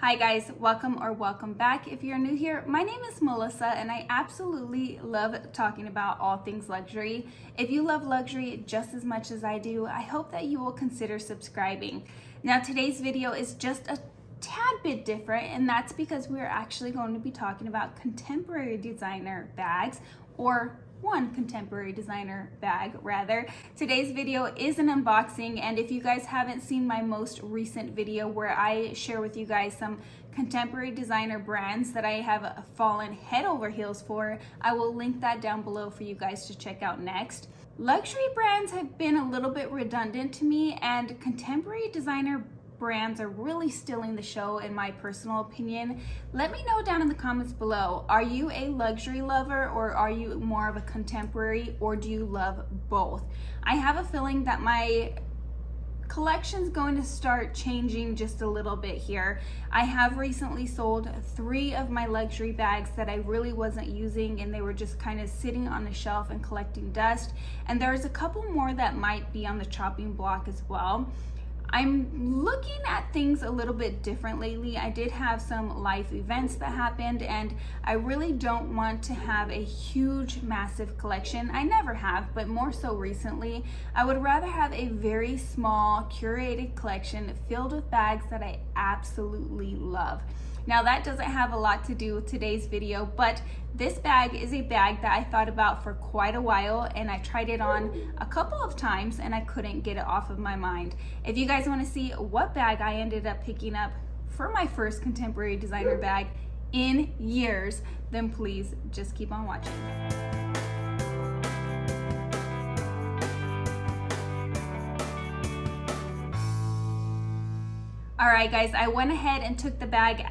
Hi guys, welcome back. If you're new here, my name is Melissa and I absolutely love talking about all things luxury. If you love luxury just as much as I do, I hope that you will consider subscribing. Now today's video is just a tad bit different, and that's because we're actually going to be talking about contemporary designer bags, or one contemporary designer bag rather. Today's video is an unboxing, and if you guys haven't seen my most recent video where I share with you guys some contemporary designer brands that I have fallen head over heels for, I will link that down below for you guys to check out next. Luxury brands have been a little bit redundant to me, and contemporary designer brands are really stealing the show in my personal opinion. Let me know down in the comments below, are you a luxury lover or are you more of a contemporary, or do you love both? I have a feeling that my collection's going to start changing just a little bit here. I have recently sold 3 of my luxury bags that I really wasn't using, and they were just kind of sitting on the shelf and collecting dust, and there's a couple more that might be on the chopping block as well. I'm looking at things a little bit different lately. I did have some life events that happened, and I really don't want to have a huge, massive collection. I never have, but more so recently. I would rather have a very small, curated collection filled with bags that I absolutely love. Now that doesn't have a lot to do with today's video, but this bag is a bag that I thought about for quite a while, and I tried it on a couple of times and I couldn't get it off of my mind. If you guys want to see what bag I ended up picking up for my first contemporary designer bag in years, then please just keep on watching. All right guys, I went ahead and took the bag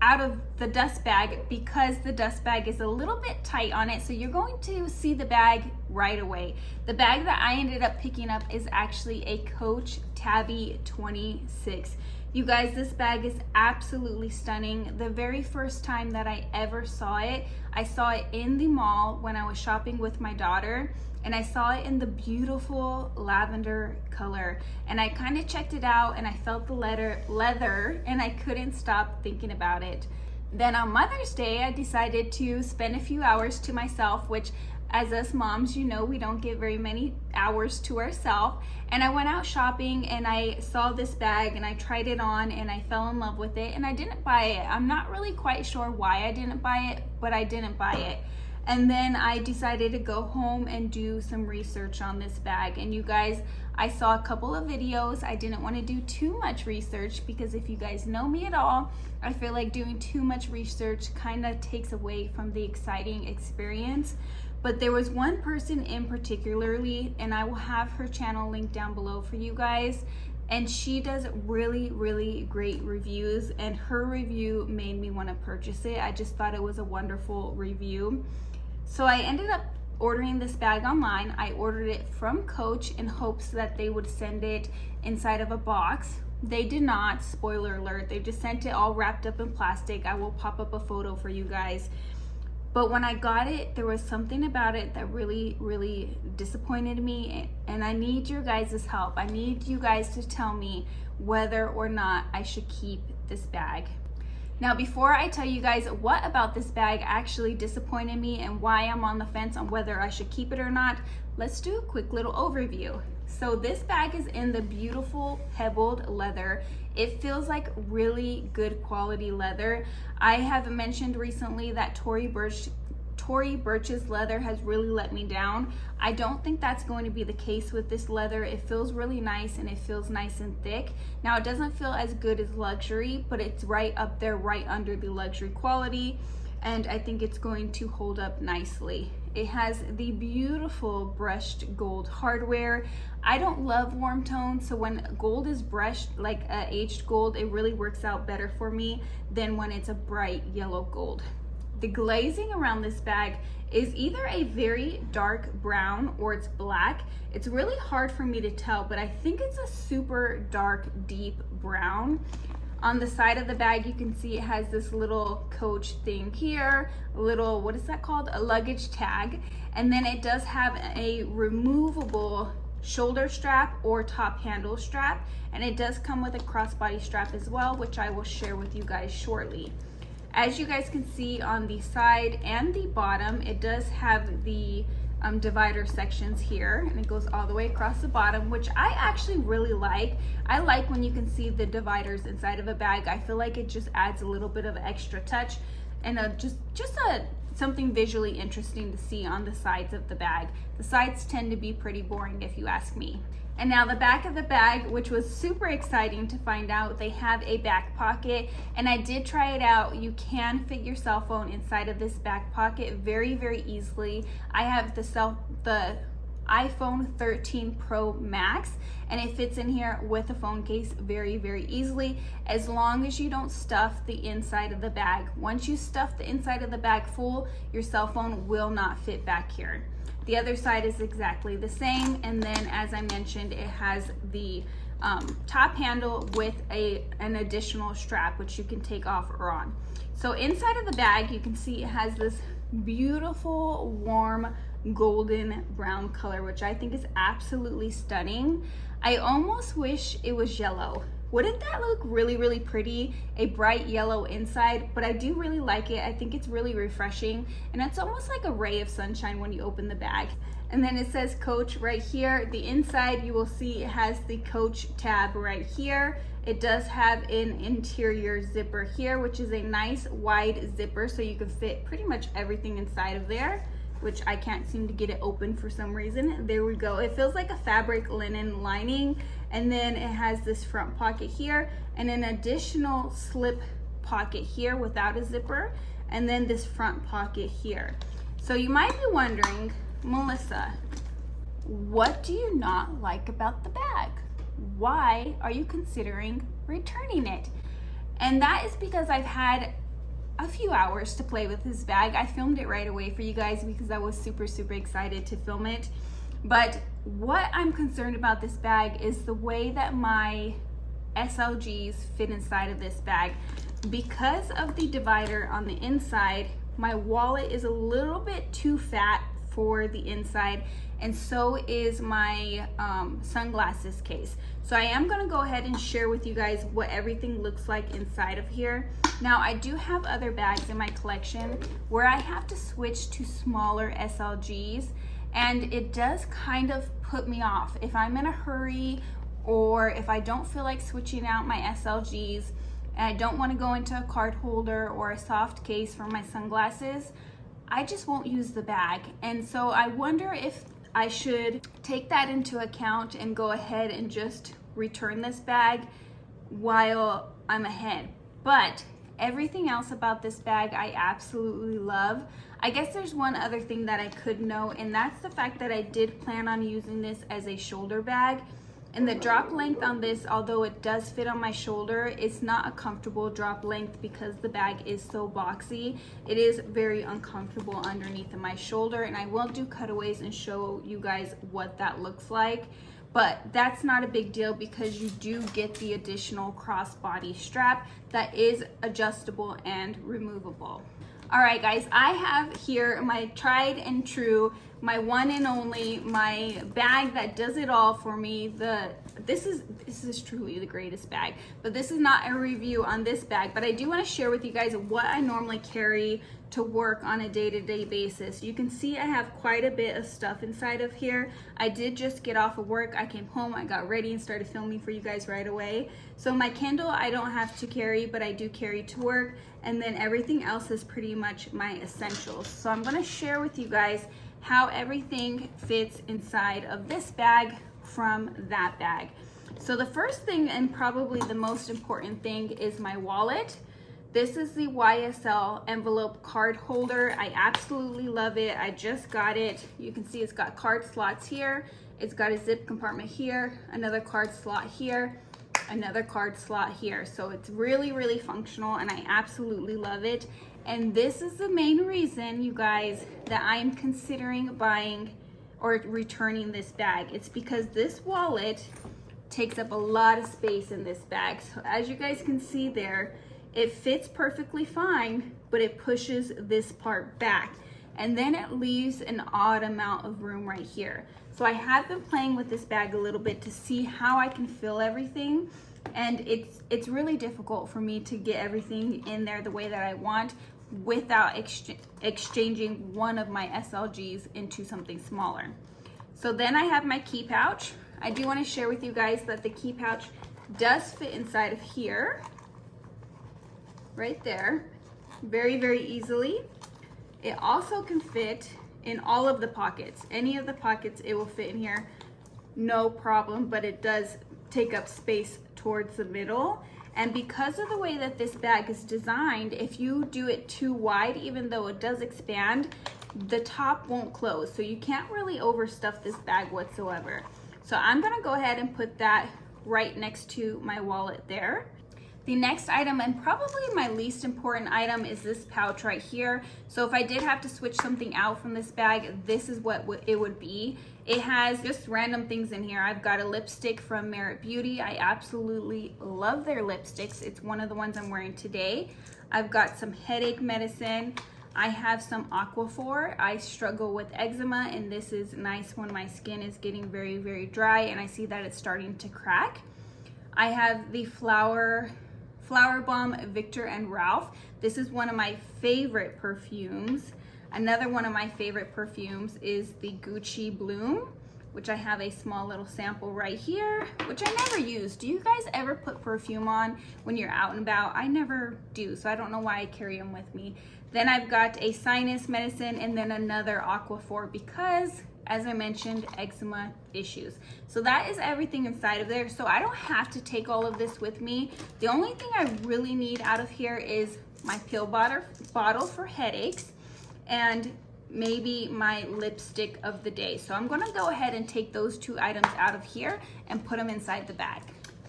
out of the dust bag because the dust bag is a little bit tight on it, so you're going to see the bag right away. The bag that I ended up picking up is actually a Coach Tabby 26. You guys, this bag is absolutely stunning. The very first time that I ever saw it, I saw it in the mall when I was shopping with my daughter, and I saw it in the beautiful lavender color, and I kind of checked it out and I felt the leather and I couldn't stop thinking about it. Then on Mother's Day, I decided to spend a few hours to myself, which as us moms, you know, we don't get very many hours to ourselves. And I went out shopping and I saw this bag and I tried it on and I fell in love with it, and I didn't buy it. I'm not really quite sure why I didn't buy it, but I didn't buy it. And then I decided to go home and do some research on this bag. And you guys, I saw a couple of videos. I didn't want to do too much research because if you guys know me at all, I feel like doing too much research kind of takes away from the exciting experience. But there was one person in particularly, and I will have her channel linked down below for you guys, and she does really, really great reviews, and her review made me want to purchase it. I just thought it was a wonderful review. So I ended up ordering this bag online. I ordered it from Coach in hopes that they would send it inside of a box. They did not, spoiler alert. They just sent it all wrapped up in plastic. I will pop up a photo for you guys. But when I got it, there was something about it that really, really disappointed me, and I need your guys' help. I need you guys to tell me whether or not I should keep this bag. Now, before I tell you guys what about this bag actually disappointed me and why I'm on the fence on whether I should keep it or not, let's do a quick little overview. So this bag is in the beautiful pebbled leather. It feels like really good quality leather. I have mentioned recently that Tory Burch's leather has really let me down. I don't think that's going to be the case with this leather. It feels really nice and it feels nice and thick. Now it doesn't feel as good as luxury, but it's right up there, right under the luxury quality, and I think it's going to hold up nicely. It has the beautiful brushed gold hardware. I don't love warm tones, so when gold is brushed like aged gold, it really works out better for me than when it's a bright yellow gold. The glazing around this bag is either a very dark brown or it's black. It's really hard for me to tell, but I think it's a super dark, deep brown. On the side of the bag, you can see it has this little Coach thing here, a little, what is that called? A luggage tag. And then it does have a removable shoulder strap or top handle strap, and it does come with a crossbody strap as well, which I will share with you guys shortly. As you guys can see on the side and the bottom, it does have the divider sections here, and it goes all the way across the bottom, which I actually really like. I like when you can see the dividers inside of a bag. I feel like it just adds a little bit of extra touch and something visually interesting to see on the sides of the bag. The sides tend to be pretty boring if you ask me. And now the back of the bag, which was super exciting to find out, they have a back pocket, and I did try it out. You can fit your cell phone inside of this back pocket very, very easily. I have the iPhone 13 Pro Max, and it fits in here with a phone case very, very easily, as long as you don't stuff the inside of the bag. Once you stuff the inside of the bag full, your cell phone will not fit back here. The other side is exactly the same, and then as I mentioned, it has the top handle with an additional strap which you can take off or on. So inside of the bag, you can see it has this beautiful warm golden brown color, which I think is absolutely stunning. I almost wish it was yellow. Wouldn't that look really, really pretty? A bright yellow inside, but I do really like it. I think it's really refreshing, and it's almost like a ray of sunshine when you open the bag. And then it says Coach right here. The inside, you will see it has the Coach tab right here. It does have an interior zipper here, which is a nice wide zipper, so you can fit pretty much everything inside of there, which I can't seem to get it open for some reason. There we go. It feels like a fabric linen lining. And then it has this front pocket here and an additional slip pocket here without a zipper, and then this front pocket here. So you might be wondering, Melissa, what do you not like about the bag? Why are you considering returning it? And that is because I've had a few hours to play with this bag. I filmed it right away for you guys because I was super, super excited to film it. But what I'm concerned about this bag is the way that my SLGs fit inside of this bag. Because of the divider on the inside, my wallet is a little bit too fat for the inside, and so is my sunglasses case. So I am gonna go ahead and share with you guys what everything looks like inside of here. Now, I do have other bags in my collection where I have to switch to smaller SLGs, and it does kind of put me off. If I'm in a hurry, or if I don't feel like switching out my SLGs, and I don't want to go into a card holder or a soft case for my sunglasses, I just won't use the bag. And so I wonder if I should take that into account and go ahead and just return this bag while I'm ahead. But everything else about this bag I absolutely love. I guess there's one other thing that I could note, and that's the fact that I did plan on using this as a shoulder bag. And the drop length on this, although it does fit on my shoulder, it's not a comfortable drop length because the bag is so boxy. It is very uncomfortable underneath of my shoulder, and I will do cutaways and show you guys what that looks like. But that's not a big deal because you do get the additional crossbody strap that is adjustable and removable. All right, guys, I have here my tried and true, my one and only, my bag that does it all for me. This is truly the greatest bag, but this is not a review on this bag, but I do want to share with you guys what I normally carry to work on a day-to-day basis. You can see I have quite a bit of stuff inside of here. I did just get off of work. I came home, I got ready and started filming for you guys right away. So my Kindle I don't have to carry, but I do carry to work, and then everything else is pretty much my essentials. So I'm going to share with you guys how everything fits inside of this bag from that bag. So the first thing, and probably the most important thing, is my wallet. This is the YSL envelope card holder. I absolutely love it. I just got it. You can see it's got card slots here. It's got a zip compartment here, another card slot here, another card slot here. So it's really, really functional, and I absolutely love it. And this is the main reason, you guys, that I'm considering buying or returning this bag. It's because this wallet takes up a lot of space in this bag. So as you guys can see there, it fits perfectly fine, but it pushes this part back. and then it leaves an odd amount of room right here. So I have been playing with this bag a little bit to see how I can fill everything, and it's really difficult for me to get everything in there the way that I want without exchanging one of my SLGs into something smaller. So then I have my key pouch. I do want to share with you guys that the key pouch does fit inside of here, right there, very, very easily. It also can fit in all of the pockets. Any of the pockets it will fit in here, no problem, but it does take up space towards the middle. And because of the way that this bag is designed, if you do it too wide, even though it does expand, the top won't close. So you can't really overstuff this bag whatsoever. So I'm gonna go ahead and put that right next to my wallet there. The next item, and probably my least important item, is this pouch right here. So if I did have to switch something out from this bag, this is what it would be. It has just random things in here. I've got a lipstick from Merit Beauty. I absolutely love their lipsticks. It's one of the ones I'm wearing today. I've got some headache medicine. I have some Aquaphor. I struggle with eczema, and this is nice when my skin is getting very, very dry and I see that it's starting to crack. I have the Flower Bomb Victor and Ralph. This is one of my favorite perfumes. Another one of my favorite perfumes is the Gucci Bloom, which I have a small little sample right here, which I never use. Do you guys ever put perfume on when you're out and about? I never do, so I don't know why I carry them with me. Then I've got a sinus medicine and then another Aquaphor because, as I mentioned, eczema issues. So that is everything inside of there. So I don't have to take all of this with me. The only thing I really need out of here is my pill bottle for headaches and maybe my lipstick of the day. So I'm gonna go ahead and take those two items out of here and put them inside the bag.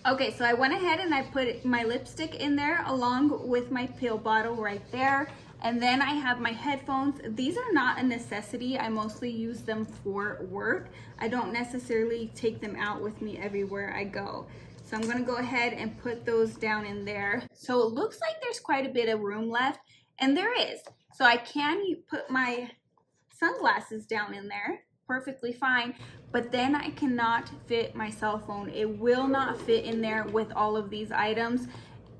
Okay, so I went ahead and I put my lipstick in there along with my pill bottle right there. And then I have my headphones. These are not a necessity. I mostly use them for work. I don't necessarily take them out with me everywhere I go. So I'm gonna go ahead and put those down in there. So it looks like there's quite a bit of room left, and there is. So I can put my sunglasses down in there perfectly fine, but then I cannot fit my cell phone. It will not fit in there with all of these items.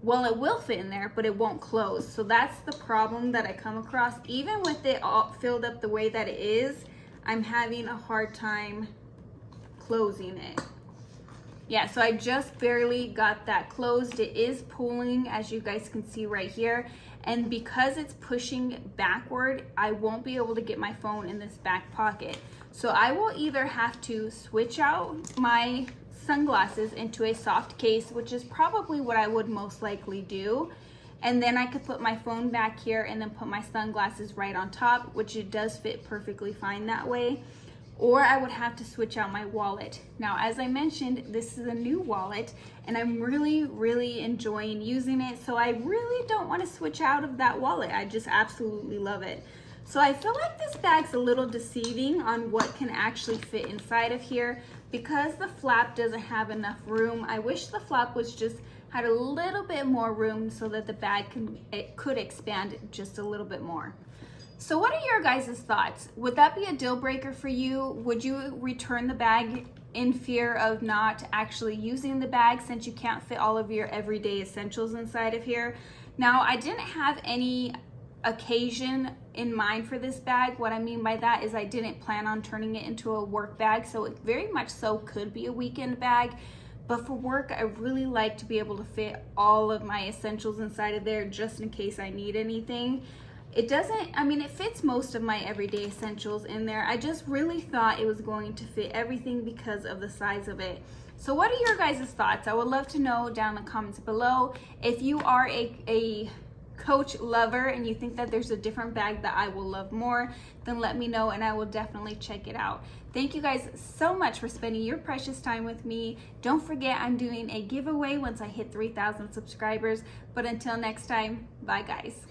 Well, it will fit in there, but it won't close. So that's the problem that I come across. Even with it all filled up the way that it is, I'm having a hard time closing it. Yeah, so I just barely got that closed. It is pulling, as you guys can see right here. And because it's pushing backward, I won't be able to get my phone in this back pocket. So I will either have to switch out my sunglasses into a soft case, which is probably what I would most likely do. And then I could put my phone back here and then put my sunglasses right on top, which it does fit perfectly fine that way. Or I would have to switch out my wallet. Now, as I mentioned, this is a new wallet and I'm really, really enjoying using it. So I really don't want to switch out of that wallet. I just absolutely love it. So I feel like this bag's a little deceiving on what can actually fit inside of here because the flap doesn't have enough room. I wish the flap was just had a little bit more room so that the bag could expand just a little bit more. So what are your guys' thoughts? Would that be a deal breaker for you? Would you return the bag in fear of not actually using the bag since you can't fit all of your everyday essentials inside of here? Now, I didn't have any occasion in mind for this bag. What I mean by that is I didn't plan on turning it into a work bag, so it very much so could be a weekend bag. But for work, I really like to be able to fit all of my essentials inside of there just in case I need anything. It doesn't, I mean, it fits most of my everyday essentials in there. I just really thought it was going to fit everything because of the size of it. So what are your guys' thoughts? I would love to know down in the comments below. If you are a Coach lover and you think that there's a different bag that I will love more, then let me know and I will definitely check it out. Thank you guys so much for spending your precious time with me. Don't forget, I'm doing a giveaway once I hit 3,000 subscribers. But until next time, bye guys.